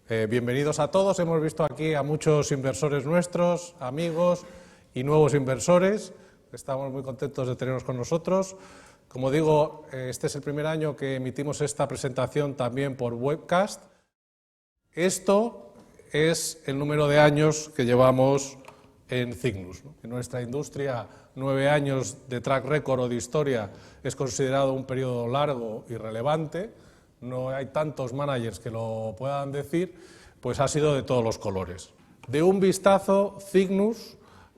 Bienvenidos a todos. Hemos visto aquí a muchos inversores nuestros, amigos y nuevos inversores. Estamos muy contentos de tenerlos con nosotros. Como digo, este es el primer año que emitimos esta presentación también por webcast. Esto es el número de años que llevamos en Cygnus. En nuestra industria, 9 años de track record o de historia es considerado un periodo largo y relevante. No hay tantos managers que lo puedan decir, pues ha sido de todos los colores. De un vistazo, Cygnus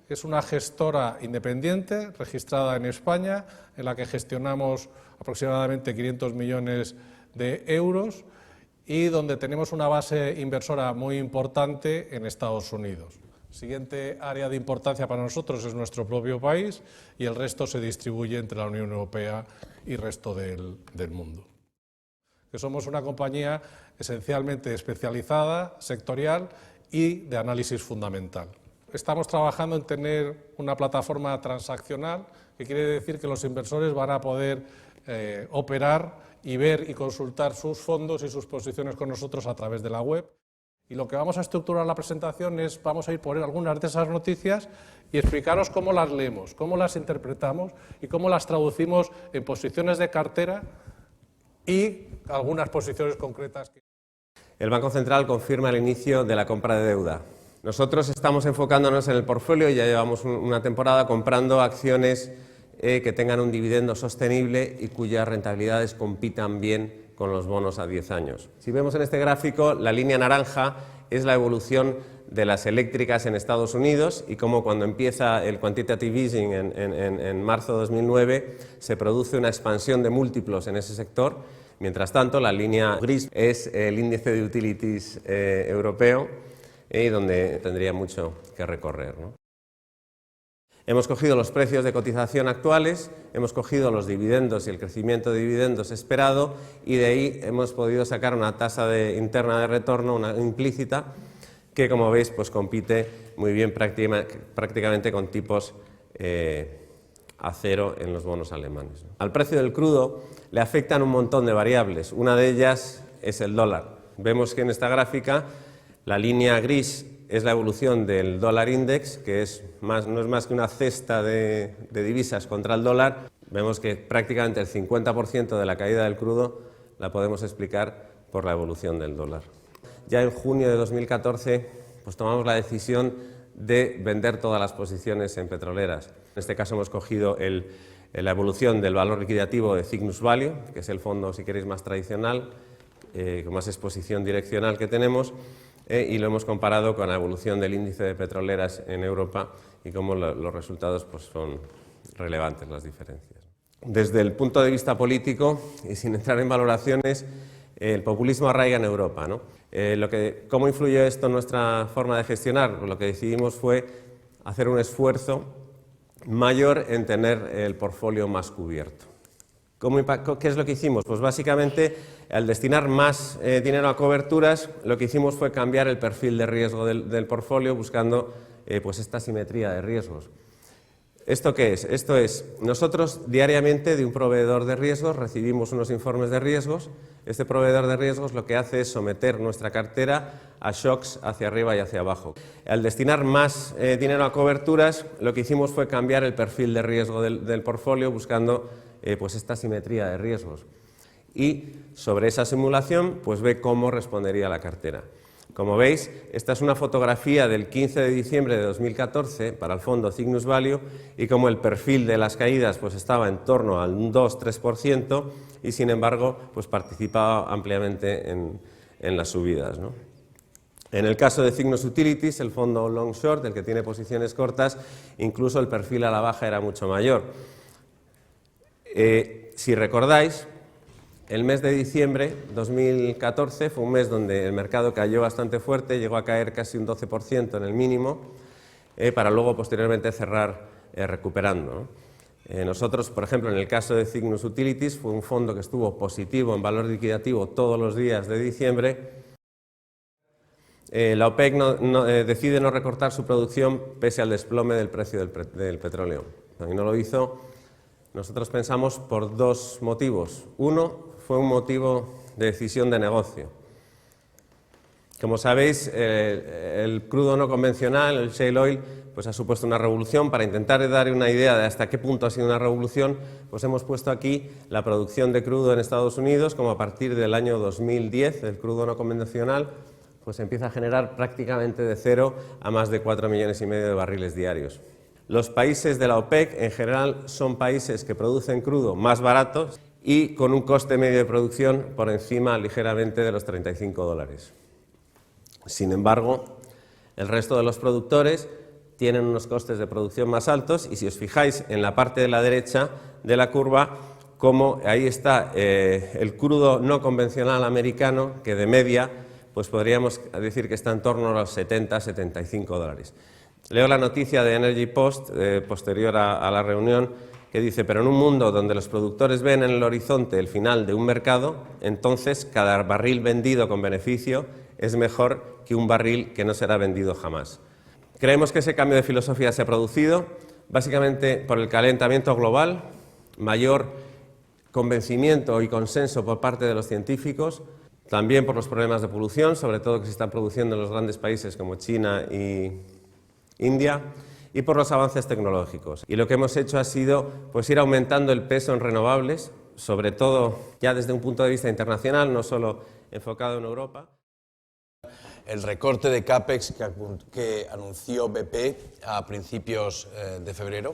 es una gestora independiente registrada en España, en la que gestionamos aproximadamente 500 millones de euros y donde tenemos una base inversora muy importante en Estados Unidos. Siguiente área de importancia para nosotros es nuestro propio país y el resto se distribuye entre la Unión Europea y el resto del mundo. Que somos una compañía esencialmente especializada, sectorial y de análisis fundamental. Estamos trabajando en tener una plataforma transaccional, que quiere decir que los inversores van a poder operar y ver y consultar sus fondos y sus posiciones con nosotros a través de la web. Y lo que vamos a estructurar la presentación es, vamos a ir por algunas de esas noticias y explicaros cómo las leemos, cómo las interpretamos y cómo las traducimos en posiciones de cartera y algunas posiciones concretas. El Banco Central confirma el inicio de la compra de deuda. Nosotros estamos enfocándonos en el portfolio y ya llevamos una temporada comprando acciones que tengan un dividendo sostenible y cuyas rentabilidades compitan bien con los bonos a 10 años. Si vemos en este gráfico, la línea naranja es la evolución de las eléctricas en Estados Unidos y cómo cuando empieza el quantitative easing en marzo de 2009 se produce una expansión de múltiplos en ese sector. Mientras tanto, la línea gris es el índice de utilities europeo donde tendría mucho que recorrer, ¿no? Hemos cogido los precios de cotización actuales, hemos cogido los dividendos y el crecimiento de dividendos esperado y de ahí hemos podido sacar una tasa interna de retorno, una implícita, que como veis pues compite muy bien prácticamente con tipos a cero en los bonos alemanes. Al precio del crudo le afectan un montón de variables, una de ellas es el dólar. Vemos que en esta gráfica la línea gris es la evolución del dólar index, que no es más que una cesta de divisas contra el dólar. Vemos que prácticamente el 50% de la caída del crudo la podemos explicar por la evolución del dólar. Ya en junio de 2014 pues tomamos la decisión de vender todas las posiciones en petroleras. En este caso hemos cogido la evolución del valor liquidativo de Cygnus Value, que es el fondo, si queréis, más tradicional, con más exposición direccional que tenemos, y lo hemos comparado con la evolución del índice de petroleras en Europa y cómo los resultados pues, son relevantes las diferencias. Desde el punto de vista político, y sin entrar en valoraciones, el populismo arraiga en Europa, ¿no? ¿Cómo influyó esto en nuestra forma de gestionar? Pues lo que decidimos fue hacer un esfuerzo mayor en tener el portfolio más cubierto. ¿Qué es lo que hicimos? Pues básicamente, al destinar más dinero a coberturas, lo que hicimos fue cambiar el perfil de riesgo del portfolio buscando pues esta simetría de riesgos. ¿Esto qué es? Esto es, nosotros diariamente de un proveedor de riesgos recibimos unos informes de riesgos. Este proveedor de riesgos lo que hace es someter nuestra cartera a shocks hacia arriba y hacia abajo. Al destinar más dinero a coberturas, lo que hicimos fue cambiar el perfil de riesgo del portfolio buscando pues esta simetría de riesgos. Y sobre esa simulación pues ve cómo respondería la cartera. Como veis, esta es una fotografía del 15 de diciembre de 2014 para el fondo Cygnus Value y como el perfil de las caídas pues estaba en torno al 2-3% y sin embargo pues participaba ampliamente en las subidas, ¿no? En el caso de Cygnus Utilities, el fondo long short, el que tiene posiciones cortas, incluso el perfil a la baja era mucho mayor. Si recordáis, el mes de diciembre de 2014 fue un mes donde el mercado cayó bastante fuerte, llegó a caer casi un 12% en el mínimo, para luego posteriormente cerrar recuperando, ¿no? Nosotros, por ejemplo, en el caso de Cygnus Utilities, fue un fondo que estuvo positivo en valor liquidativo todos los días de diciembre. La OPEC decide no recortar su producción pese al desplome del precio del petróleo. Y no lo hizo, nosotros pensamos, por dos motivos. Uno, fue un motivo de decisión de negocio. Como sabéis, el crudo no convencional, el shale oil, pues ha supuesto una revolución. Para intentar dar una idea de hasta qué punto ha sido una revolución, pues hemos puesto aquí la producción de crudo en Estados Unidos, como a partir del año 2010, el crudo no convencional, pues empieza a generar prácticamente de cero a más de 4,5 millones de barriles diarios. Los países de la OPEC, en general, son países que producen crudo más baratos y con un coste medio de producción por encima ligeramente de los $35. Sin embargo, el resto de los productores tienen unos costes de producción más altos y si os fijáis en la parte de la derecha de la curva, como ahí está el crudo no convencional americano, que de media pues podríamos decir que está en torno a los $70–75. Leo la noticia de Energy Post posterior a la reunión que dice: pero en un mundo donde los productores ven en el horizonte el final de un mercado, entonces cada barril vendido con beneficio es mejor que un barril que no será vendido jamás. Creemos que ese cambio de filosofía se ha producido básicamente por el calentamiento global, mayor convencimiento y consenso por parte de los científicos, también por los problemas de polución, sobre todo que se están produciendo en los grandes países como China y India, y por los avances tecnológicos. Y lo que hemos hecho ha sido pues, ir aumentando el peso en renovables, sobre todo ya desde un punto de vista internacional, no solo enfocado en Europa. El recorte de CAPEX que anunció BP a principios de febrero.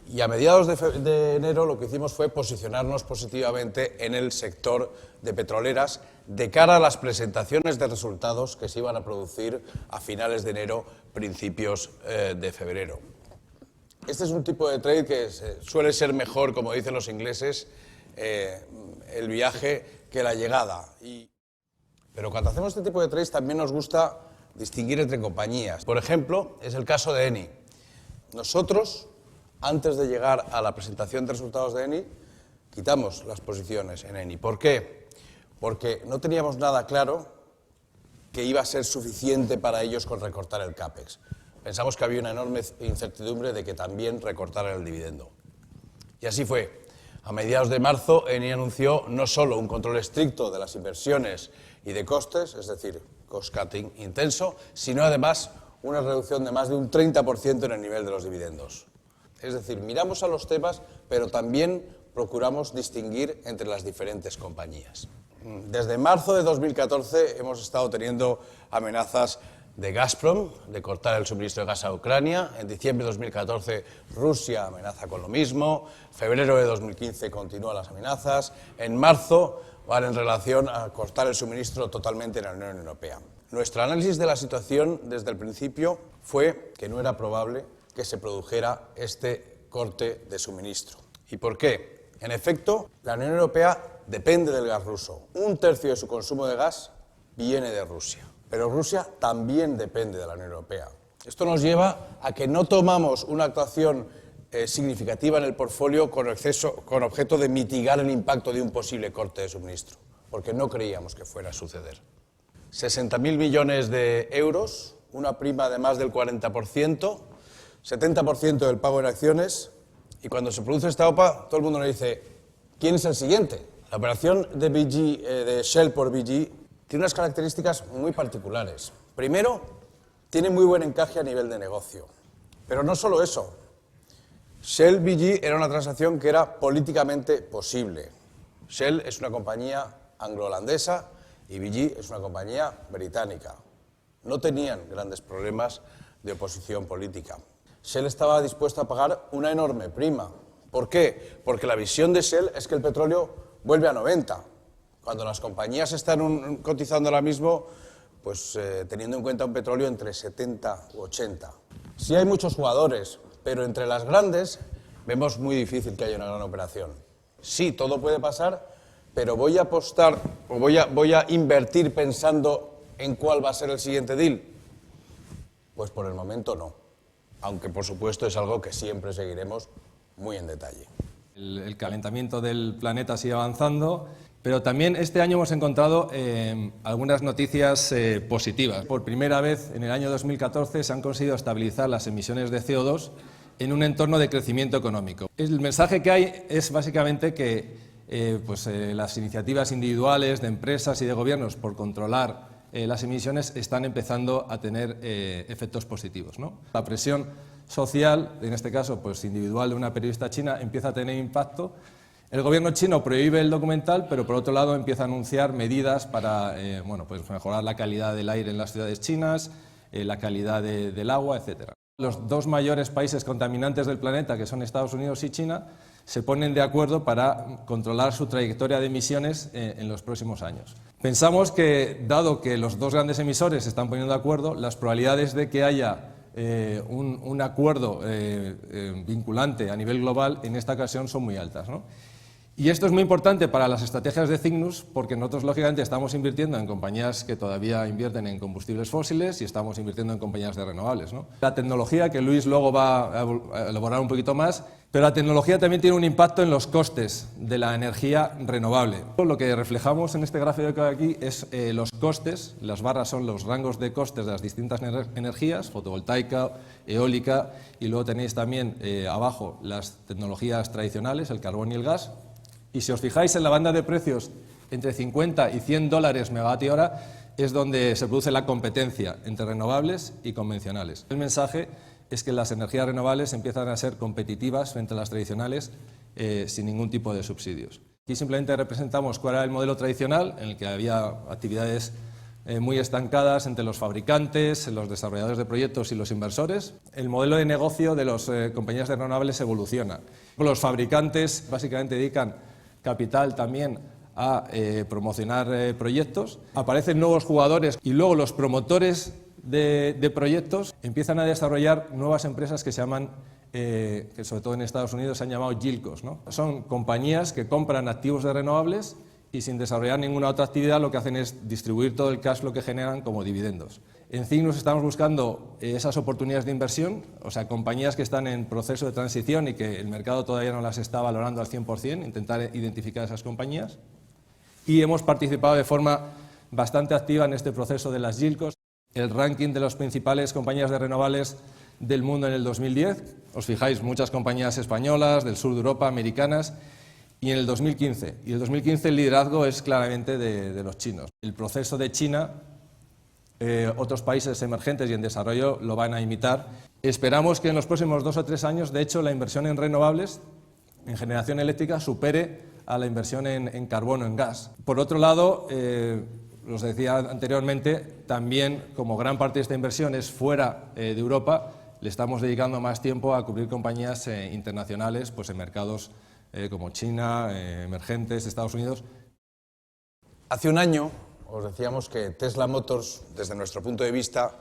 Y a mediados de enero lo que hicimos fue posicionarnos positivamente en el sector de petroleras de cara a las presentaciones de resultados que se iban a producir a finales de enero, principios de febrero. Este es un tipo de trade que suele ser mejor, como dicen los ingleses, el viaje que la llegada. Pero cuando hacemos este tipo de trades también nos gusta distinguir entre compañías. Por ejemplo, es el caso de Eni. Nosotros, antes de llegar a la presentación de resultados de Eni, quitamos las posiciones en Eni. ¿Por qué? Porque no teníamos nada claro que iba a ser suficiente para ellos con recortar el CAPEX. Pensamos que había una enorme incertidumbre de que también recortaran el dividendo. Y así fue. A mediados de marzo, Eni anunció no solo un control estricto de las inversiones y de costes, es decir, cost-cutting intenso, sino además una reducción de más de un 30% en el nivel de los dividendos. Es decir, miramos a los temas, pero también procuramos distinguir entre las diferentes compañías. Desde marzo de 2014 hemos estado teniendo amenazas de Gazprom, de cortar el suministro de gas a Ucrania. En diciembre de 2014 Rusia amenaza con lo mismo. Febrero de 2015 continúan las amenazas. En marzo van en relación a cortar el suministro totalmente en la Unión Europea. Nuestro análisis de la situación desde el principio fue que no era probable que se produjera este corte de suministro. ¿Y por qué? En efecto, la Unión Europea depende del gas ruso. 1/3 de su consumo de gas viene de Rusia. Pero Rusia también depende de la Unión Europea. Esto nos lleva a que no tomamos una actuación significativa en el portfolio con objeto de mitigar el impacto de un posible corte de suministro, porque no creíamos que fuera a suceder. 60.000 millones de euros, una prima de más del 40%, 70% del pago en acciones, y cuando se produce esta OPA, todo el mundo nos dice, ¿quién es el siguiente? La operación de Shell por BG tiene unas características muy particulares. Primero, tiene muy buen encaje a nivel de negocio. Pero no solo eso. Shell-BG era una transacción que era políticamente posible. Shell es una compañía anglo-holandesa y BG es una compañía británica. No tenían grandes problemas de oposición política. Shell estaba dispuesto a pagar una enorme prima. ¿Por qué? Porque la visión de Shell es que el petróleo vuelve a 90. Cuando las compañías están cotizando ahora mismo, pues teniendo en cuenta un petróleo entre 70 u 80. Sí hay muchos jugadores, pero entre las grandes vemos muy difícil que haya una gran operación. Sí, todo puede pasar, pero voy a apostar o voy a invertir pensando en cuál va a ser el siguiente deal. Pues por el momento no, aunque por supuesto es algo que siempre seguiremos muy en detalle. El calentamiento del planeta sigue avanzando, pero también este año hemos encontrado algunas noticias positivas. Por primera vez en el año 2014 se han conseguido estabilizar las emisiones de CO2 en un entorno de crecimiento económico. El mensaje que hay es básicamente que las iniciativas individuales de empresas y de gobiernos por controlar las emisiones están empezando a tener efectos positivos, ¿no? La presión social, en este caso pues individual de una periodista china, empieza a tener impacto. El gobierno chino prohíbe el documental, pero por otro lado empieza a anunciar medidas para pues mejorar la calidad del aire en las ciudades chinas, la calidad del agua, etc. Los dos mayores países contaminantes del planeta, que son Estados Unidos y China, se ponen de acuerdo para controlar su trayectoria de emisiones en los próximos años. Pensamos que, dado que los dos grandes emisores se están poniendo de acuerdo, las probabilidades de que haya un acuerdo vinculante a nivel global en esta ocasión son muy altas, ¿no? Y esto es muy importante para las estrategias de Cygnus porque nosotros, lógicamente, estamos invirtiendo en compañías que todavía invierten en combustibles fósiles y estamos invirtiendo en compañías de renovables, ¿no? La tecnología, que Luis luego va a elaborar un poquito más, pero la tecnología también tiene un impacto en los costes de la energía renovable. Lo que reflejamos en este gráfico que hay aquí es los costes, las barras son los rangos de costes de las distintas energías, fotovoltaica, eólica, y luego tenéis también abajo las tecnologías tradicionales, el carbón y el gas. Y si os fijáis en la banda de precios entre 50 y 100 dólares megavatio hora es donde se produce la competencia entre renovables y convencionales. El mensaje es que las energías renovables empiezan a ser competitivas frente a las tradicionales sin ningún tipo de subsidios. Aquí simplemente representamos cuál era el modelo tradicional en el que había actividades muy estancadas entre los fabricantes, los desarrolladores de proyectos y los inversores. El modelo de negocio de las compañías de renovables evoluciona. Los fabricantes básicamente dedican capital también a promocionar proyectos, aparecen nuevos jugadores y luego los promotores de proyectos empiezan a desarrollar nuevas empresas que se llaman, que sobre todo en Estados Unidos se han llamado yieldcos, ¿no? Son compañías que compran activos de renovables y sin desarrollar ninguna otra actividad lo que hacen es distribuir todo el cash flow que generan como dividendos. En Cygnus estamos buscando esas oportunidades de inversión, o sea, compañías que están en proceso de transición y que el mercado todavía no las está valorando al 100%, intentar identificar esas compañías. Y hemos participado de forma bastante activa en este proceso de las yieldcos. El ranking de las principales compañías de renovables del mundo en el 2010, os fijáis, muchas compañías españolas, del sur de Europa, americanas, y en el 2015. Y el 2015 el liderazgo es claramente de los chinos. El proceso de China, otros países emergentes y en desarrollo lo van a imitar. Esperamos que en los próximos 2 o 3 años, de hecho, la inversión en renovables, en generación eléctrica, supere a la inversión en carbono, en gas. Por otro lado, os decía anteriormente, también como gran parte de esta inversión es fuera de Europa, le estamos dedicando más tiempo a cubrir compañías internacionales pues en mercados como China, emergentes, Estados Unidos. Hace un año os decíamos que Tesla Motors, desde nuestro punto de vista,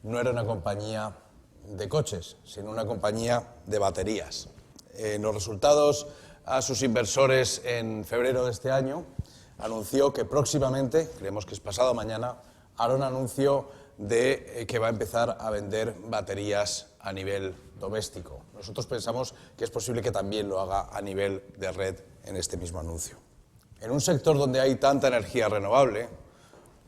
no era una compañía de coches, sino una compañía de baterías. En los resultados a sus inversores en febrero de este año, anunció que próximamente, creemos que es pasado mañana, hará un anuncio de que va a empezar a vender baterías a nivel doméstico. Nosotros pensamos que es posible que también lo haga a nivel de red en este mismo anuncio. En un sector donde hay tanta energía renovable,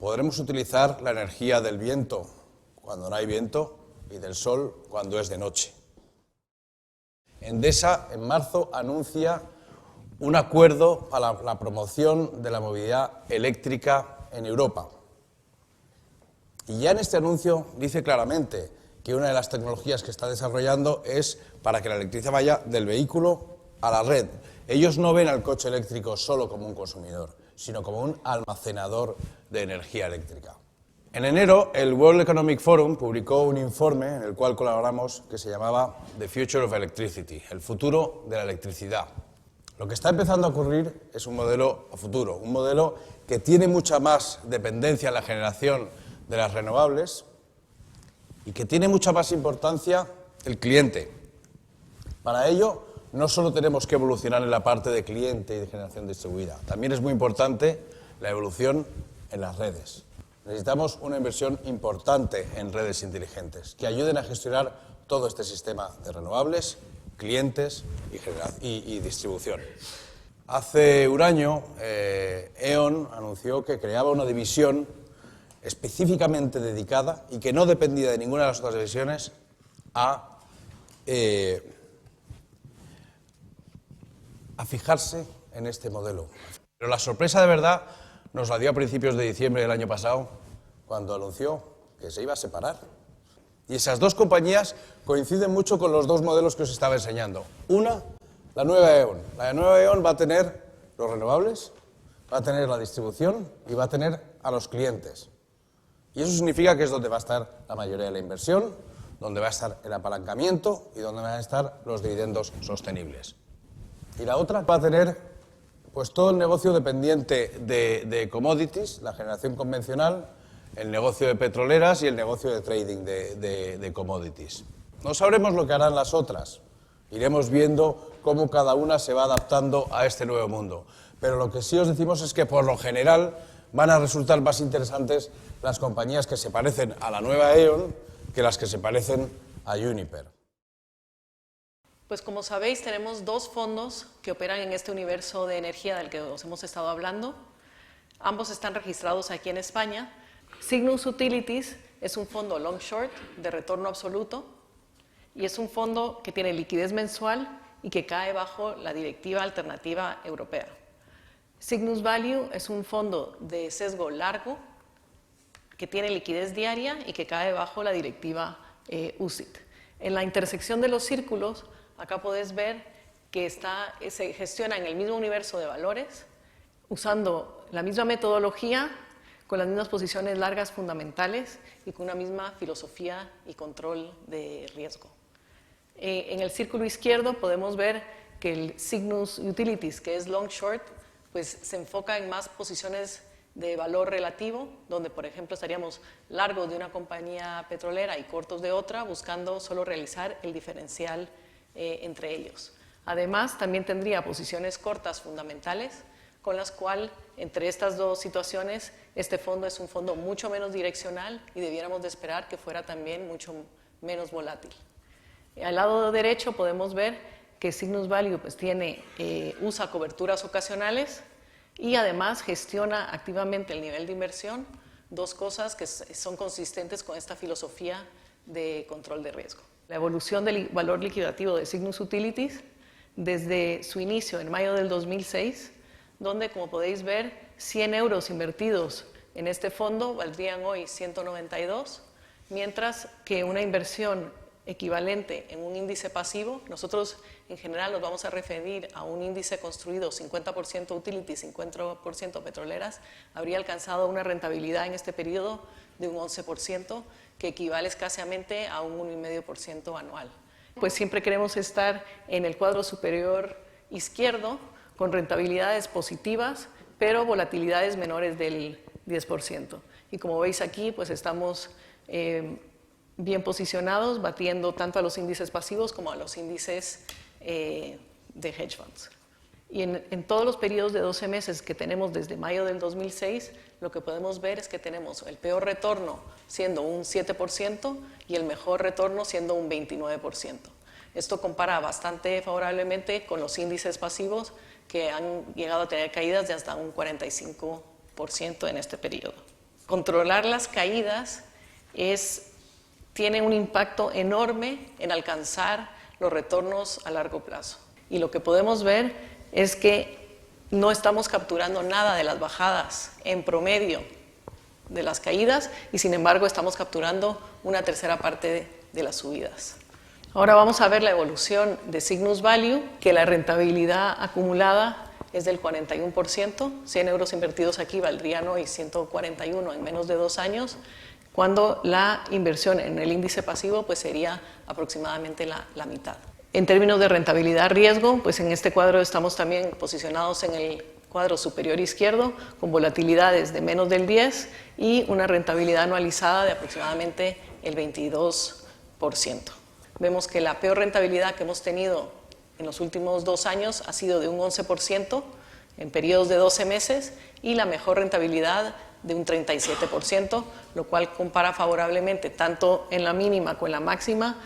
podremos utilizar la energía del viento cuando no hay viento y del sol cuando es de noche. Endesa, en marzo, anuncia un acuerdo para la promoción de la movilidad eléctrica en Europa. Y ya en este anuncio dice claramente que una de las tecnologías que está desarrollando es para que la electricidad vaya del vehículo a la red. Ellos no ven al coche eléctrico solo como un consumidor, sino como un almacenador de energía eléctrica. En enero, el World Economic Forum publicó un informe en el cual colaboramos que se llamaba The Future of Electricity, el futuro de la electricidad. Lo que está empezando a ocurrir es un modelo a futuro, un modelo que tiene mucha más dependencia en la generación de las renovables y que tiene mucha más importancia el cliente. Para ello, no solo tenemos que evolucionar en la parte de cliente y de generación distribuida, también es muy importante la evolución en las redes. Necesitamos una inversión importante en redes inteligentes que ayuden a gestionar todo este sistema de renovables, clientes y distribución. Hace un año, E.ON anunció que creaba una división específicamente dedicada y que no dependía de ninguna de las otras divisiones a fijarse en este modelo. Pero la sorpresa de verdad nos la dio a principios de diciembre del año pasado, cuando anunció que se iba a separar. Y esas dos compañías coinciden mucho con los dos modelos que os estaba enseñando. Una, la nueva E.ON. La nueva E.ON va a tener los renovables, va a tener la distribución y va a tener a los clientes. Y eso significa que es donde va a estar la mayoría de la inversión, donde va a estar el apalancamiento y donde van a estar los dividendos sostenibles. Y la otra va a tener pues todo el negocio dependiente de commodities, la generación convencional, el negocio de petroleras y el negocio de trading de commodities. No sabremos lo que harán las otras. Iremos viendo cómo cada una se va adaptando a este nuevo mundo. Pero lo que sí os decimos es que, por lo general, van a resultar más interesantes las compañías que se parecen a la nueva E.ON que las que se parecen a Uniper. Pues como sabéis, tenemos dos fondos que operan en este universo de energía del que os hemos estado hablando. Ambos están registrados aquí en España. Cygnus Utilities es un fondo long short de retorno absoluto y es un fondo que tiene liquidez mensual y que cae bajo la Directiva Alternativa Europea. Cygnus Value es un fondo de sesgo largo que tiene liquidez diaria y que cae bajo la Directiva UCIT. En la intersección de los círculos, acá podéis ver que se gestiona en el mismo universo de valores, usando la misma metodología, con las mismas posiciones largas fundamentales y con una misma filosofía y control de riesgo. En el círculo izquierdo podemos ver que el Cygnus Utilities, que es long short, pues se enfoca en más posiciones de valor relativo, donde por ejemplo estaríamos largos de una compañía petrolera y cortos de otra, buscando solo realizar el diferencial entre ellos. Además, también tendría posiciones cortas fundamentales, con las cuales, entre estas dos situaciones, este fondo es un fondo mucho menos direccional y debiéramos de esperar que fuera también mucho menos volátil. Al lado derecho podemos ver que Cygnus Value pues, usa coberturas ocasionales y además gestiona activamente el nivel de inversión, dos cosas que son consistentes con esta filosofía de control de riesgo. La evolución del valor liquidativo de Cygnus Utilities desde su inicio en mayo del 2006, donde, como podéis ver, 100 euros invertidos en este fondo valdrían hoy 192, mientras que una inversión equivalente en un índice pasivo, nosotros en general nos vamos a referir a un índice construido 50% utilities, 50% petroleras, habría alcanzado una rentabilidad en este periodo de un 11%, que equivale escasamente a un 1,5% anual. Pues siempre queremos estar en el cuadro superior izquierdo, con rentabilidades positivas, pero volatilidades menores del 10%. Y como veis aquí, pues estamos bien posicionados, batiendo tanto a los índices pasivos como a los índices de hedge funds. Y en todos los periodos de 12 meses que tenemos desde mayo del 2006, lo que podemos ver es que tenemos el peor retorno siendo un 7% y el mejor retorno siendo un 29%. Esto compara bastante favorablemente con los índices pasivos que han llegado a tener caídas de hasta un 45% en este periodo. Controlar las caídas tiene un impacto enorme en alcanzar los retornos a largo plazo. Y lo que podemos ver es que no estamos capturando nada de las bajadas en promedio de las caídas y sin embargo estamos capturando una tercera parte de las subidas. Ahora vamos a ver la evolución de Cygnus Value, que la rentabilidad acumulada es del 41%, 100 euros invertidos aquí valdrían hoy 141 en menos de 2 años, cuando la inversión en el índice pasivo pues sería aproximadamente la mitad. En términos de rentabilidad-riesgo, pues en este cuadro estamos también posicionados en el cuadro superior izquierdo, con volatilidades de menos del 10 y una rentabilidad anualizada de aproximadamente el 22%. Vemos que la peor rentabilidad que hemos tenido en los últimos 2 años ha sido de un 11% en periodos de 12 meses y la mejor rentabilidad de un 37%, lo cual compara favorablemente tanto en la mínima como en la máxima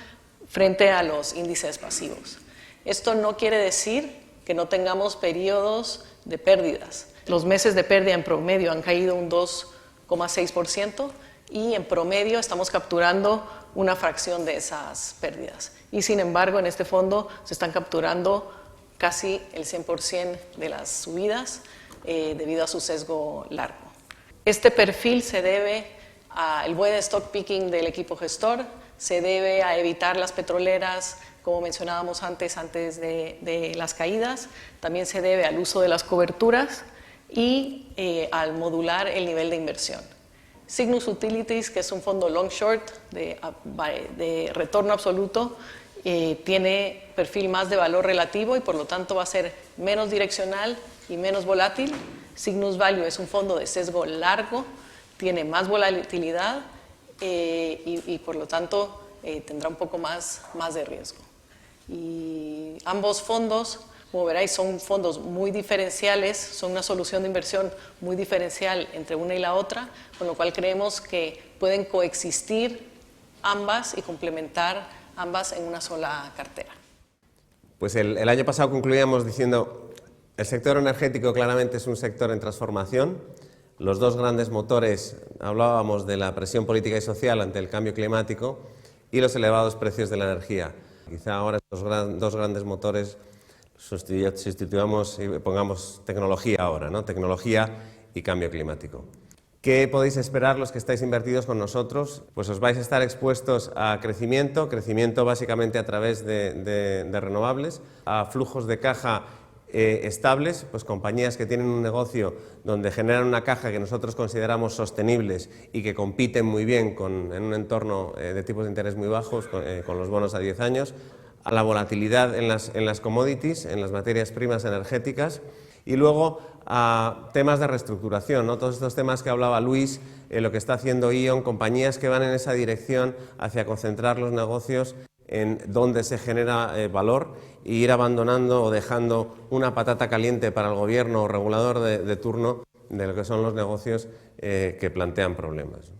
frente a los índices pasivos. Esto no quiere decir que no tengamos periodos de pérdidas. Los meses de pérdida en promedio han caído un 2,6% y en promedio estamos capturando una fracción de esas pérdidas. Y sin embargo, en este fondo se están capturando casi el 100% de las subidas debido a su sesgo largo. Este perfil se debe al buen stock picking del equipo gestor, se debe a evitar las petroleras, como mencionábamos antes de las caídas, también se debe al uso de las coberturas y al modular el nivel de inversión. Cygnus Utilities, que es un fondo long short de retorno absoluto, tiene perfil más de valor relativo y por lo tanto va a ser menos direccional y menos volátil. Cygnus Value es un fondo de sesgo largo, tiene más volatilidad y por lo tanto tendrá un poco más de riesgo. Y ambos fondos, como veréis, son fondos muy diferenciales, son una solución de inversión muy diferencial entre una y la otra, con lo cual creemos que pueden coexistir ambas y complementar ambas en una sola cartera. Pues el año pasado concluíamos diciendo el sector energético claramente es un sector en transformación. Los dos grandes motores, hablábamos de la presión política y social ante el cambio climático y los elevados precios de la energía. Quizá ahora estos dos grandes motores sustituyamos y pongamos tecnología ahora, ¿no? Tecnología y cambio climático. ¿Qué podéis esperar los que estáis invertidos con nosotros? Pues os vais a estar expuestos a crecimiento básicamente a través de renovables, a flujos de caja estables, pues compañías que tienen un negocio donde generan una caja que nosotros consideramos sostenibles y que compiten muy bien en un entorno de tipos de interés muy bajos, con los bonos a 10 años, a la volatilidad en las commodities, en las materias primas energéticas, y luego a temas de reestructuración, ¿no? Todos estos temas que hablaba Luis, lo que está haciendo ION, compañías que van en esa dirección hacia concentrar los negocios en donde se genera valor e ir abandonando o dejando una patata caliente para el gobierno o regulador de turno de lo que son los negocios que plantean problemas.